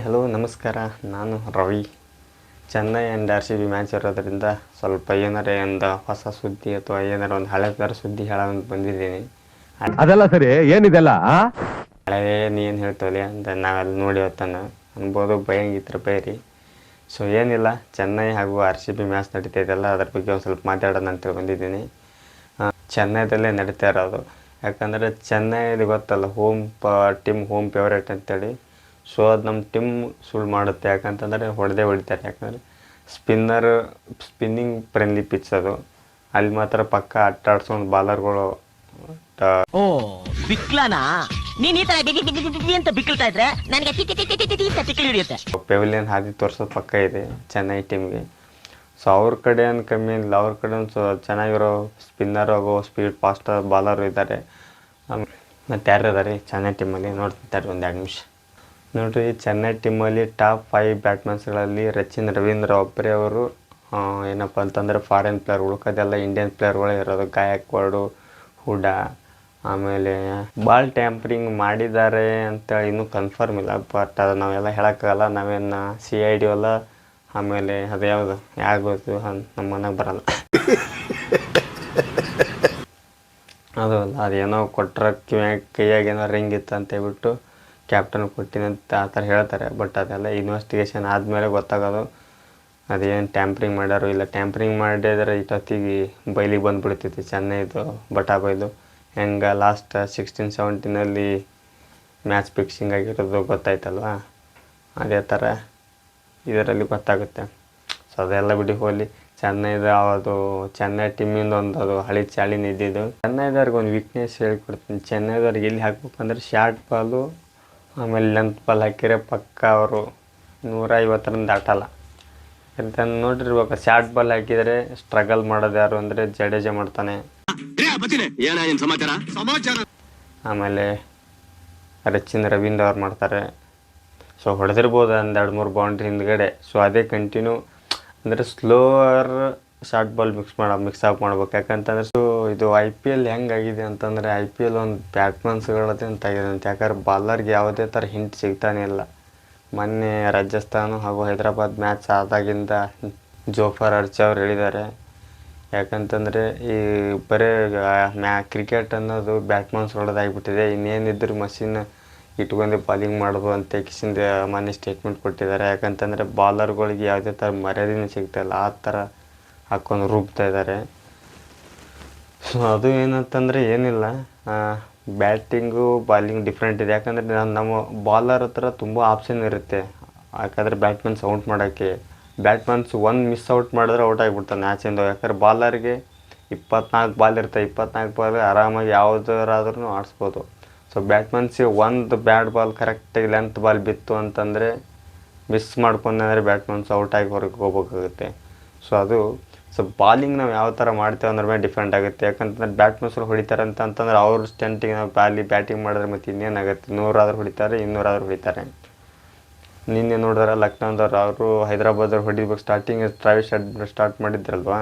Hello ನಮಸ್ಕಾರ, ನಾನು Ravi. Chennai and RCB match ಇರೋದ್ರಿಂದ ಸ್ವಲ್ಪ ಏನಾರ ಒಂದು ಹೊಸ ಸುದ್ದಿ ಅಥವಾ ಏನಾರ ಒಂದು ಹಳೆ ಥರ ಸುದ್ದಿ ಹೇಳೋಂತ ಬಂದಿದ್ದೀನಿ. ಅದೆಲ್ಲ ಸರಿ, ಏನಿದೆಲ್ಲ ಹಳೆ ನೀನು ಹೇಳ್ತೋಲಿ ಅಂತ ನಾವೆಲ್ಲ ನೋಡಿ ಹೊತ್ತಾನ ಅನ್ಬೋದು, ಭಯಂಗಿತ್ರ ಬೇರಿ. ಸೊ ಏನಿಲ್ಲ, ಚೆನ್ನೈ ಹಾಗೂ RCB ಮ್ಯಾಚ್ ನಡೀತಾಯಿದ್ದಲ್ಲ, ಅದ್ರ ಬಗ್ಗೆ ಒಂದು ಸ್ವಲ್ಪ ಮಾತಾಡೋಣ ಅಂತೇಳಿ ಬಂದಿದ್ದೀನಿ. ಚೆನ್ನೈದಲ್ಲೇ ನಡೀತಾ ಇರೋದು, ಯಾಕಂದರೆ ಚೆನ್ನೈದು ಗೊತ್ತಲ್ಲ, ಟೀಮ್ ಹೋಮ್ ಫೇವ್ರೇಟ್ ಅಂತೇಳಿ. ಸೊ ಅದು ನಮ್ಮ ಟೀಮ್ ಸುಳ್ಳು ಮಾಡುತ್ತೆ, ಯಾಕಂತಂದರೆ ಹೊಡಿತಾರೆ. ಯಾಕಂದರೆ ಸ್ಪಿನ್ನಿಂಗ್ ಫ್ರೆಂಡ್ಲಿ ಪಿಚ್ ಅದು. ಅಲ್ಲಿ ಮಾತ್ರ ಪಕ್ಕ ಆಟಾಡ್ಸ್ಕೊಂಡು ಬಾಲರ್ಗಳು ಪೆವಿಲಿಯನ್ ಹಾದಿ ತೋರಿಸೋದು ಪಕ್ಕ ಇದೆ ಚೆನ್ನೈ ಟೀಮ್ಗೆ. ಸೊ ಅವ್ರ ಕಡೆ ಏನು ಕಮ್ಮಿ ಇಲ್ಲ, ಅವ್ರ ಕಡೆ ಒಂದು ಚೆನ್ನಾಗಿರೋ ಸ್ಪಿನ್ನರ್ ಹಾಗೂ ಸ್ಪೀಡ್ ಫಾಸ್ಟ್ ಬಾಲರು ಇದ್ದಾರೆ. ಮತ್ತು ಯಾರು ಇದ್ದಾರೆ ಚೆನ್ನೈ ಟೀಮಲ್ಲಿ ನೋಡ್ತಿದ್ದಾರೆ, ಒಂದು 2 ನಿಮಿಷ ನೋಡಿರಿ. ಚೆನ್ನೈ ಟೀಮಲ್ಲಿ ಟಾಪ್ 5 ಬ್ಯಾಟ್ಮನ್ಸ್ಗಳಲ್ಲಿ ಸಚಿನ್ ರವೀಂದ್ರ ಒಬ್ಬರೇ ಅವರು ಏನಪ್ಪ ಅಂತಂದರೆ ಫಾರಿನ್ ಪ್ಲೇಯರ್. ಉಳ್ಕೋದೆಲ್ಲ ಇಂಡಿಯನ್ ಪ್ಲೇಯರ್ಗಳೇ ಇರೋದು. ಗಾಯಕ್ವಾಡು, ಹುಡಾ, ಆಮೇಲೆ ಬಾಲ್ ಟ್ಯಾಂಪರಿಂಗ್ ಮಾಡಿದ್ದಾರೆ ಅಂತೇಳಿ ಇನ್ನೂ ಕನ್ಫರ್ಮ್ ಇಲ್ಲ, ಬಟ್ ಅದು ನಾವೆಲ್ಲ ಹೇಳೋಕ್ಕಾಗಲ್ಲ. ನಾವೇನು CID ಅಲ್ಲ. ಆಮೇಲೆ ಅದು ಯಾರು ಗೊತ್ತು, ನಮ್ಮ ಮನೆಗೆ ಬರಲ್ಲ ಅದು ಅಲ್ಲ, ಅದೇನೋ ಕೊಟ್ಟರೆ ಕೈಯಾಗ ಏನೋ ರಿಂಗ್ ಇತ್ತು ಅಂತ ಹೇಳ್ಬಿಟ್ಟು ಕ್ಯಾಪ್ಟನ್ ಕೊಟ್ಟಿನಂತ ಆ ಥರ ಹೇಳ್ತಾರೆ. ಬಟ್ ಅದೆಲ್ಲ ಇನ್ವೆಸ್ಟಿಗೇಷನ್ ಆದಮೇಲೆ ಗೊತ್ತಾಗೋದು ಅದೇನು ಟ್ಯಾಂಪ್ರಿಂಗ್ ಮಾಡ್ಯಾರೋ ಇಲ್ಲ. ಟ್ಯಾಂಪ್ರಿಂಗ್ ಮಾಡಿದ್ರೆ ಇಷ್ಟೊತ್ತಿಗೆ ಬೈಲಿಗೆ ಬಂದುಬಿಡ್ತೈತಿ ಚೆನ್ನೈದು ಬೈಲು. ಹೆಂಗೆ ಲಾಸ್ಟ್ 16-17 ಮ್ಯಾಚ್ ಫಿಕ್ಸಿಂಗ್ ಆಗಿರೋದು ಗೊತ್ತಾಯ್ತಲ್ವ, ಅದೇ ಥರ ಇದರಲ್ಲಿ ಗೊತ್ತಾಗುತ್ತೆ. ಸೊ ಅದೆಲ್ಲ ಬಿಡಿ ಹೋಗಲಿ. ಚೆನ್ನೈ ಟೀಮಿಂದ ಅದು ಹಳಿ ಚಾಳಿನ ಇದ್ದಿದ್ದು. ಚೆನ್ನೈದವ್ರಿಗೆ ಒಂದು ವೀಕ್ನೆಸ್ ಹೇಳ್ಕೊಡ್ತೀನಿ. ಚೆನ್ನೈದವ್ರಿಗೆ ಎಲ್ಲಿ ಹಾಕ್ಬೇಕಂದ್ರೆ ಶಾರ್ಟ್ ಬಾಲು ಆಮೇಲೆ ಲೆಂತ್ ಬಾಲ್ ಹಾಕಿದ್ರೆ ಪಕ್ಕ ಅವರು 150 ದಾಟಲ್ಲ. ಅಂತ ನೋಡಿರ್ಬೇಕು. ಶಾರ್ಟ್ ಬಾಲ್ ಹಾಕಿದರೆ ಸ್ಟ್ರಗಲ್ ಮಾಡೋದು ಯಾರು ಅಂದರೆ ಜಡೇಜಾ ಮಾಡ್ತಾನೆ. ಆಮೇಲೆ ಸಚಿನ್ ರವೀಂದ್ರ ಅವ್ರು ಮಾಡ್ತಾರೆ. ಸೊ ಹೊಡೆದಿರ್ಬೋದು ಒಂದು 2-3 ಬೌಂಡ್ರಿ ಹಿಂದ್ಗಡೆ. ಸೊ ಅದೇ ಕಂಟಿನ್ಯೂ ಅಂದರೆ slower short ball mix of ಮಾಡ್ಬೇಕು. ಯಾಕಂತಂದ್ರೆ ಸೊ ಇದು IPL ಹೆಂಗಾಗಿದೆ ಅಂತಂದರೆ IPL ಒಂದು ಬ್ಯಾಟ್ಮನ್ಸ್ಗಳದೇ ಅಂತಾಗಿದೆ ಅಂತ. ಯಾಕಂದ್ರೆ ಬಾಲರ್ಗೆ ಯಾವುದೇ ಥರ ಹಿಂಟ್ ಸಿಗ್ತಾನೆ ಇಲ್ಲ. ಮೊನ್ನೆ ರಾಜಸ್ಥಾನ ಹಾಗೂ ಹೈದರಾಬಾದ್ ಮ್ಯಾಚ್ ಆದಾಗಿಂದ ಜೋಫರ್ ಅರ್ಚ್ ಅವ್ರು ಹೇಳಿದ್ದಾರೆ, ಯಾಕಂತಂದರೆ ಈ ಬರೀ ಕ್ರಿಕೆಟ್ ಅನ್ನೋದು ಬ್ಯಾಟ್ಮನ್ಸ್ಗಳದಾಗಿಬಿಟ್ಟಿದೆ, ಇನ್ನೇನಿದ್ರು ಮಷಿನ್ ಇಟ್ಕೊಂಡು ಬಾಲಿಂಗ್ ಮಾಡೋದು ಅಂತ ಕಿಸಿಂದ ಮೊನ್ನೆ ಸ್ಟೇಟ್ಮೆಂಟ್ ಕೊಟ್ಟಿದ್ದಾರೆ. ಯಾಕಂತಂದರೆ ಬಾಲರ್ಗಳಿಗೆ ಯಾವುದೇ ಥರ ಮರ್ಯಾದೆನೂ ಸಿಗ್ತಾಯಿಲ್ಲ, ಆ ಥರ ಹಾಕ್ಕೊಂಡು ರುಬ್ತಾ ಇದ್ದಾರೆ. ಸೊ ಅದು ಏನಂತಂದರೆ ಏನಿಲ್ಲ, ಬ್ಯಾಟಿಂಗು ಬಾಲಿಂಗ್ ಡಿಫ್ರೆಂಟ್ ಇದೆ. ಯಾಕಂದರೆ ನಮ್ಮ ಬಾಲರ್ ಹತ್ರ ತುಂಬ ಆಪ್ಷನ್ ಇರುತ್ತೆ. ಯಾಕಂದರೆ ಬ್ಯಾಟ್ಮನ್ಸ್ ಔಟ್ ಮಾಡೋಕ್ಕೆ ಬ್ಯಾಟ್ಮನ್ಸ್ ಒಂದು ಮಿಸ್ ಔಟ್ ಮಾಡಿದ್ರೆ ಔಟ್ ಆಗಿಬಿಡ್ತಾನೆ ಮ್ಯಾಚಿಂದ. ಯಾಕಂದ್ರೆ ಬಾಲರ್ಗೆ 24 ಬಾಲ್ ಇರ್ತವೆ. 24 ಬಾಲ್ ಆರಾಮಾಗಿ ಯಾವುದರಾದ್ರೂ ಆಡಿಸ್ಬೋದು. ಸೊ ಬ್ಯಾಟ್ಮನ್ಸಿಗೆ ಒಂದು ಬ್ಯಾಟ್ ಬಾಲ್ ಕರೆಕ್ಟಾಗಿ ಲೆಂತ್ ಬಾಲ್ ಬಿತ್ತು ಅಂತಂದರೆ ಮಿಸ್ ಮಾಡ್ಕೊಂಡ್ರೆ ಬ್ಯಾಟ್ಮನ್ಸ್ ಔಟಾಗಿ ಹೊರಗೆ ಹೋಗ್ಬೇಕಾಗುತ್ತೆ. ಸೊ ಅದು ಬಾಲಿಂಗ್ ನಾವು ಯಾವ ಥರ ಮಾಡ್ತೇವೆ ಅನ್ನೋದ್ರ ಮೇಲೆ ಡಿಫೆಂಡ್ ಆಗುತ್ತೆ. ಯಾಕಂತಂದ್ರೆ ಬ್ಯಾಟ್ಮನ್ಸ್ಗಳು ಹೊಡಿತಾರೆ ಅಂತಂದ್ರೆ ಅವ್ರ ಸ್ಟೆಂಟಿಗೆ ನಾವು ಬ್ಯಾಟಿಂಗ್ ಮಾಡಿದ್ರೆ ಮತ್ತು ಇನ್ನೇನಾಗುತ್ತೆ, 100 ಆದರೂ ಹೊಡಿತಾರೆ, 200 ಆದರೂ ಹೊಡಿತಾರೆ. ನಿನ್ನೆ ನೋಡಿದ್ರೆ ಲಕ್ನೋದವ್ರು ಅವರು ಹೈದರಾಬಾದವ್ರು ಹೊಡಿಬೇಕು ಸ್ಟಾರ್ಟಿಂಗ್ ಟ್ರಾವಿಸ್ ಹೆಡ್ ಸ್ಟಾರ್ಟ್ ಮಾಡಿದ್ರಲ್ವಾ,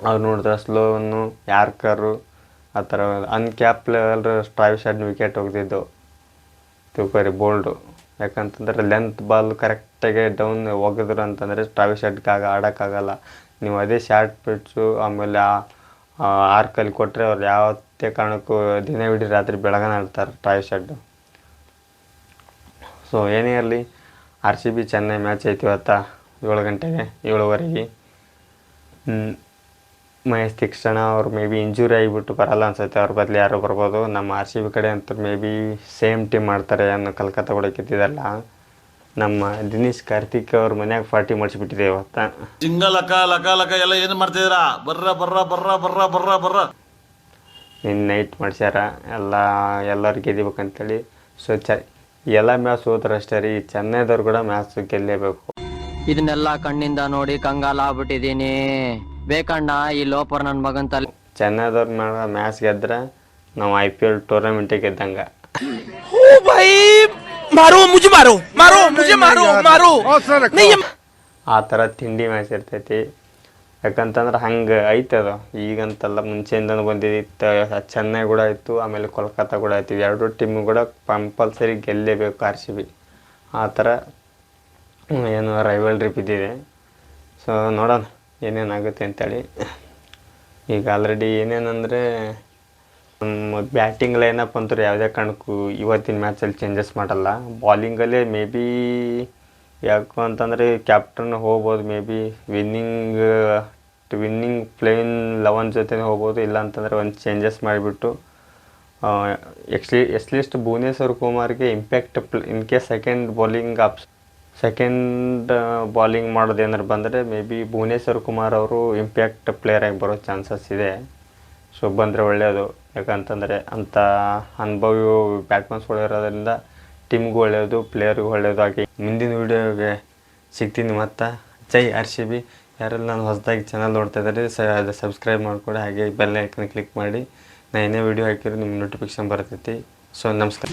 ಅವ್ರು ನೋಡಿದ್ರೆ ಸ್ಲೋವನ್ನು ಯಾರ್ಕರು ಆ ಥರ uncap level Travis Head wicket ಹೋಗ್ತಿದ್ದು ತಿಳ್ಕೊರಿ ಬೋಲ್ಡು. ಯಾಕಂತಂದರೆ ಲೆಂತ್ ಬಾಲ್ ಕರೆಕ್ಟಾಗಿ ಡೌನ್ ಹೋಗಿದ್ರು ಅಂತಂದರೆ ಟ್ರಾವಿಸ್ ಹೆಡ್ಗೆ ಆಡೋಕ್ಕಾಗಲ್ಲ. ನೀವು ಅದೇ ಶಾರ್ಟ್ ಪಿಚ್ಚು ಆಮೇಲೆ ಆರ್ಕಲ್ಲಿ ಕೊಟ್ಟರೆ ಅವ್ರು ಯಾವತ್ತೇ ಕಾರಣಕ್ಕೂ ದಿನವಿಡೀ ರಾತ್ರಿ ಬೆಳಗಾನ ಆಡ್ತಾರೆ ಟ್ರಾವಿಸ್ ಹೆಡ್. ಸೊ ಏನೇ ಇರಲಿ, RCB ಚೆನ್ನೈ ಮ್ಯಾಚ್ ಐತಿ ಇವತ್ತು 7 ಗಂಟೆಗೆ 7:15. ಮಹೇಶ್ ತೀಕ್ಷ್ಣ ಅವ್ರು ಮೇ ಬಿ ಇಂಜುರಿ ಆಗಿಬಿಟ್ಟು ಬರಲ್ಲ ಅನ್ಸುತ್ತೆ, ಅವ್ರ ಬದಲು ಯಾರೋ ಬರ್ಬೋದು. ನಮ್ಮ RCB ಕಡೆ ಅಂತ ಮೇ ಬಿ ಸೇಮ್ ಟೀಮ್ ಮಾಡ್ತಾರೆ ಅನ್ನೋ ಕಲ್ಕತ್ತಾ ಕೂಡ ಕಿತ್ತಿದಲ್ಲ. ನಮ್ಮ ದಿನೇಶ್ ಕಾರ್ತಿಕ್ ಅವ್ರ ಮನ್ಯಾಗ ಪಾರ್ಟಿ ಮಾಡಿಸ್ಬಿಟ್ಟಿದೆ ಇವತ್ತು. ಎಲ್ಲ ಏನು ಮಾಡ್ತಿದ್ದೀರಾ, ಬರ್ರ ನಿನ್ನ ನೈಟ್ ಮಾಡ್ಸ್ಯಾರ ಎಲ್ಲರೂ ಗೆದಿಬೇಕಂತೇಳಿ. ಸೊ ಎಲ್ಲ ಮ್ಯಾಚ್ ಹೋದ್ರೆ ಅಷ್ಟೇ ರೀ, ಚೆನ್ನೈದವ್ರು ಕೂಡ ಮ್ಯಾಚ್ ಗೆಲ್ಲೇಬೇಕು. ಇದನ್ನೆಲ್ಲ ಕಣ್ಣಿಂದ ನೋಡಿ ಕಂಗಾಲ ಆಗ್ಬಿಟ್ಟಿದೀನಿ. ಬೇಕಣ್ಣ ಈ ಲೋಪರ್ ನನ್ನ ಮಗಂತಲ್ಲಿ. ಚೆನ್ನೈದವ್ರು ಮ್ಯಾಚ್ ಗೆದ್ರೆ ನಾವು IPL ಟೂರ್ನಮೆಂಟಿಗೆ ಗೆದ್ದಂಗೆ. ಆ ಥರ ತಿಂಡಿ ಮ್ಯಾಚ್ ಇರ್ತೈತಿ. ಯಾಕಂತಂದ್ರೆ ಹಂಗೆ ಐತದ ಈಗಂತಲ್ಲ, ಮುಂಚೆಯಿಂದನೂ ಬಂದಿತ್ತು. ಚೆನ್ನೈ ಕೂಡ ಇತ್ತು, ಆಮೇಲೆ ಕೋಲ್ಕತ್ತಾ ಕೂಡ ಇತ್ತು. 2 ಟೀಮು ಕೂಡ ಕಂಪಲ್ಸರಿ ಗೆಲ್ಲೇಬೇಕು RCB. ಆ ಥರ ಏನು ರೈವಲ್ರಿ ಬಿದ್ದಿದೆ. ಸೊ ನೋಡೋಣ ಏನೇನಾಗುತ್ತೆ ಅಂತೇಳಿ. ಈಗ ಆಲ್ರೆಡಿ ಏನೇನಂದರೆ ಬ್ಯಾಟಿಂಗ್ ಲೈನಪ್ ಅಂತೂ ಯಾವುದೇ ಕಾರಣಕ್ಕೂ ಇವತ್ತಿನ ಮ್ಯಾಚಲ್ಲಿ ಚೇಂಜಸ್ ಮಾಡಲ್ಲ. ಬಾಲಿಂಗಲ್ಲೇ ಮೇ ಬಿ ಯಾಕೆ ಅಂತಂದರೆ ಕ್ಯಾಪ್ಟನ್ ಹೋಗ್ಬೋದು, ಮೇ ಬಿ ವಿನ್ನಿಂಗ್ ಪ್ಲೇನ್ 11 ಜೊತೆ ಹೋಗ್ಬೋದು. ಇಲ್ಲ ಅಂತಂದರೆ ಒಂದು ಚೇಂಜಸ್ ಮಾಡಿಬಿಟ್ಟು ಎಟ್ಲೀಸ್ಟ್ ಭುವನೇಶ್ವರ್ ಕುಮಾರ್ಗೆ impact in case second bowling ಮಾಡೋದೇನಾರು ಬಂದರೆ ಮೇ ಬಿ ಭುವನೇಶ್ವರ್ ಕುಮಾರ್ ಅವರು ಇಂಪ್ಯಾಕ್ಟ್ ಪ್ಲೇಯರ್ ಆಗಿ ಬರೋ ಚಾನ್ಸಸ್ ಇದೆ. ಸೊ ಬಂದರೆ ಒಳ್ಳೆಯದು, ಯಾಕಂತಂದರೆ ಅಂಥ ಅನುಭವಿ ಬ್ಯಾಟ್ಮನ್ಸ್ಗಳು ಇರೋದ್ರಿಂದ ಟೀಮ್ಗೂ ಒಳ್ಳೆಯದು, ಪ್ಲೇಯರ್ಗೂ ಒಳ್ಳೆಯದು. ಹಾಗೆ ಮುಂದಿನ ವೀಡಿಯೋಗೆ ಸಿಗ್ತೀನಿ ಮತ್ತು ಜೈ RCB. ಯಾರೆಲ್ಲ ನಾನು ಹೊಸದಾಗಿ ಚಾನಲ್ ನೋಡ್ತಾ ಇದ್ದಾರೆ ಸಬ್ಸ್ಕ್ರೈಬ್ ಮಾಡಿಕೊಡಿ, ಹಾಗೆ ಬೆಲ್ ಐಕನ್ ಕ್ಲಿಕ್ ಮಾಡಿ. ನಾನು ಏನೇ ವೀಡಿಯೋ ಹಾಕಿದ್ರು ನಿಮ್ಗೆ ನೋಟಿಫಿಕೇಶನ್ ಬರ್ತೈತಿ. ಸೊ ನಮಸ್ಕಾರ.